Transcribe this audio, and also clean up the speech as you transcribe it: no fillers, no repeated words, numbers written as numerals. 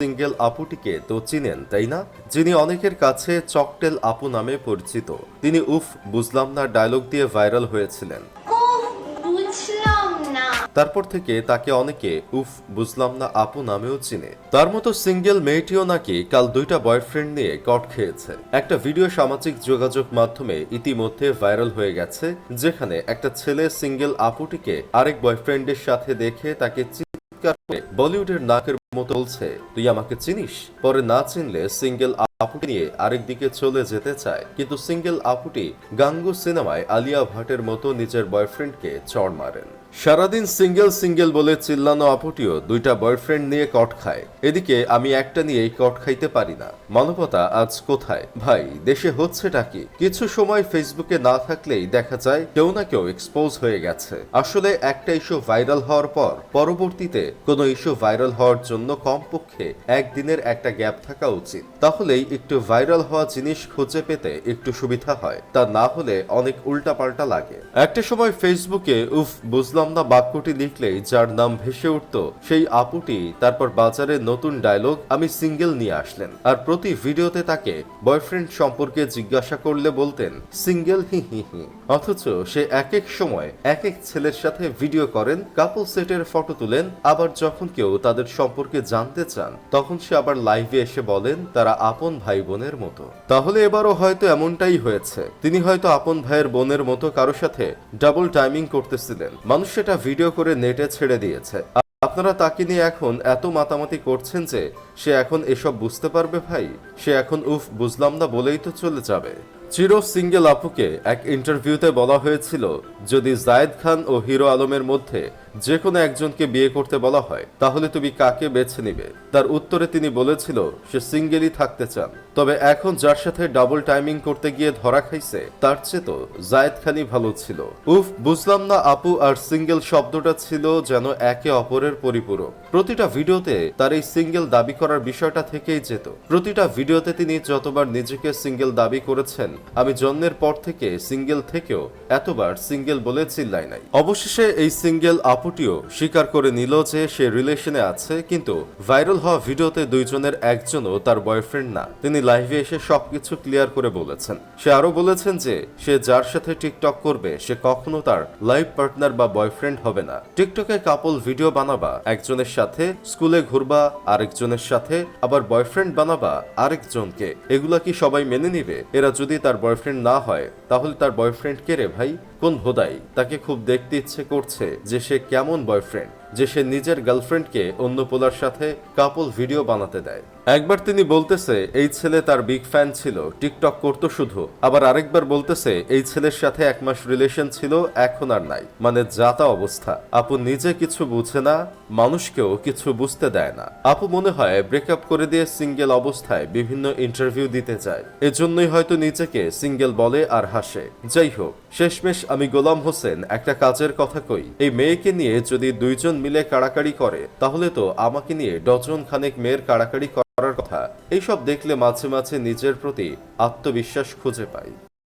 Single আপুটিকে তো চিনেন তাই না, যিনি অনেকের কাছে চকটেল আপু নামে পরিচিত। তিনি উফ বুঝলাম না ডায়লগ দিয়ে ভাইরাল হয়েছিলেন। বুঝলাম না। তারপর থেকে তাকে অনেকে উফ বুঝলাম না আপু নামেও চিনে। তার মতো সিঙ্গেল মেয়েটিও নাকি কাল 2টা বয়ফ্রেন্ড নিয়ে কট খেয়েছে। একটা ভিডিও সামাজিক যোগাযোগ মাধ্যমে ইতিমধ্যে ভাইরাল হয়ে গেছে, যেখানে একটা ছেলে সিঙ্গেল আপুটিকে আরেক বয়ফ্রেন্ডের সাথে দেখে তাকে বলিউডের নাকের মতো বলছে, তুই আমাকে চিনিস? পরে না চিনলে সিঙ্গেল আপুটি নিয়ে আরেক দিকে চলে যেতে চায়, কিন্তু সিঙ্গেল আপুটি গাঙ্গু সিনেমায় আলিয়া ভাটের মতো নিজের বয়ফ্রেন্ডকে চড় মারেন। সারাদিন সিঙ্গেল সিঙ্গেল বলে চিল্লানো আপুটিও 2টা বয়ফ্রেন্ড নিয়ে কট খায়। এদিকে আমি একটা নিয়েই কট খাইতে পারি না। মানবতা আজ কোথায় ভাই? দেশে হচ্ছেটা কি? কিছু সময় ফেসবুকে না থাকলেই দেখা যায় কেউ না কেউ এক্সপোজ হয়ে গেছে। আসলে একটা ইস্যু ভাইরাল হওয়ার পর পরবর্তীতে কোনো ইস্যু ভাইরাল হওয়ার জন্য কমপক্ষে একদিনের একটা গ্যাপ থাকা উচিত, তাহলেই একটু ভাইরাল হওয়া জিনিস খুঁজে পেতে একটু সুবিধা হয়। তা না হলে অনেক উল্টাপাল্টা লাগে। একটা সময় ফেসবুকে উফ বুঝলাম না বাক্যটি লিখলেই যার নাম ভেসে উঠত সেই আপুটি তারপর বাজারে নতুন ডায়লগ আমি সিঙ্গেল নিয়ে আসলেন, আর প্রতি ভিডিওতে তাকে বয়ফ্রেন্ড সম্পর্কে জিজ্ঞাসা করলে বলতেন সিঙ্গেল হি হি হি। অথচ সে এক এক সময় এক এক ছেলের সাথে ভিডিও করেন, কাপল সেটের ফটো তুলেন, আবার যখন কেউ তাদের সম্পর্কে জানতে চান তখন সে আবার লাইভে এসে বলেন তারা আপন ভাই বোনের মতো। তাহলে এবারও হয়তো এমনটাই হয়েছে, তিনি হয়তো আপন ভাইয়ের বোনের মতো কারো সাথে ডাবল টাইমিং করতেছিলেন। মানুষ সেটা ভিডিও করে নেটে ছেড়ে দিয়েছে। আপনারা তাকে নিয়ে এখন এত মাতামাতি করছেন যে সে এখন এসব বুঝতে পারবে ভাই? সে এখন উফ বুঝলাম না বলেই তো চলে যাবে। চির সিঙ্গেল আপুকে এক ইন্টারভিউতে বলা হয়েছিল, যদি জায়েদ খান ও হিরো আলমের মধ্যে যে কোনো একজনকে বিয়ে করতে বলা হয় তাহলে তুমি কাকে বেছে নিবে? তার উত্তরে তিনি বলেছিল সে সিঙ্গেলই থাকতে চান, তবে এখন যার সাথে ডাবল টাইমিং করতে গিয়ে ধরা খাইছে তার চেয়ে তো জায়েদ খানই ভালো ছিল। উফ বুঝলাম না আপু আর সিঙ্গেল শব্দটা ছিল যেন একে অপরের পরিপূরক। প্রতিটা ভিডিওতে তার এই সিঙ্গেল দাবি করার বিষয়টা থেকেই যেত। প্রতিটা ভিডিওতে তিনি যতবার নিজেকে সিঙ্গেল দাবি করেছেন, আমি জন্মের পর থেকে সিঙ্গেল থেকেও এতবার সিঙ্গেল বলে চিল্লাই নাই। অবশেষে এই সিঙ্গেল আপুটিও স্বীকার করে নিল যে সে রিলেশনে আছে, কিন্তু ভাইরাল হওয়া ভিডিওতে দুইজনের একজনও তার বয়ফ্রেন্ড না। তিনি লাইভে এসে সবকিছু ক্লিয়ার করে বলেছেন। সে আরো বলেছেন যে সে যার সাথে টিকটক করবে সে কখনো তার লাইফ পার্টনার বা বয়ফ্রেন্ড হবে না। টিকটকে কাপল ভিডিও বানাবা একজনের সাথে, স্কুলে ঘুরবা আরেকজনের সাথে, আবার বয়ফ্রেন্ড বানাবা আরেকজনকে, এগুলা কি সবাই মেনে নিবে? এরা যদি তার বয়ফ্রেন্ড না হয় তাহলে তার বয়ফ্রেন্ড কে রে ভাই? কোন ভোদাই? তাকে খুব দেখতে ইচ্ছে করছে যে সে কেমন বয়ফ্রেন্ড, যে সে নিজের গার্লফ্রেন্ডকে অন্য পোলার সাথে কাপল ভিডিও বানাতে দেয়। একবার তিনি বলতেছে এই ছেলে তার বিগ ফ্যান ছিল, টিকটক করতো শুধু, আবার আরেকবার বলতেছে এই ছেলের সাথে 1 মাস রিলেশন ছিল এখন আর নাই। মানে যাতা অবস্থা। আপু নিজে কিছু বুঝে না, মানুষকেও কিছু বুঝতে দেয় না। আপু মনে হয় ব্রেকআপ করে দিয়ে সিঙ্গেল অবস্থায় বিভিন্ন ইন্টারভিউ দিতে যায়, এজন্যই হয়তো নিজেকে সিঙ্গেল বলে আর হাসে। যাই হোক, শেষমেশ আমি গোলাম হোসেন একটা কাজের কথা কই, এই মেয়েকে নিয়ে যদি দুইজন মিলে কাড়াকাড়ি করে তাহলে তো আমাকে নিয়ে ডজন খানেক মেয়ের কাড়াকাড়ি করার কথা। এইসব দেখলে মাঝে মাঝে নিজের প্রতি আত্মবিশ্বাস খুঁজে পাই।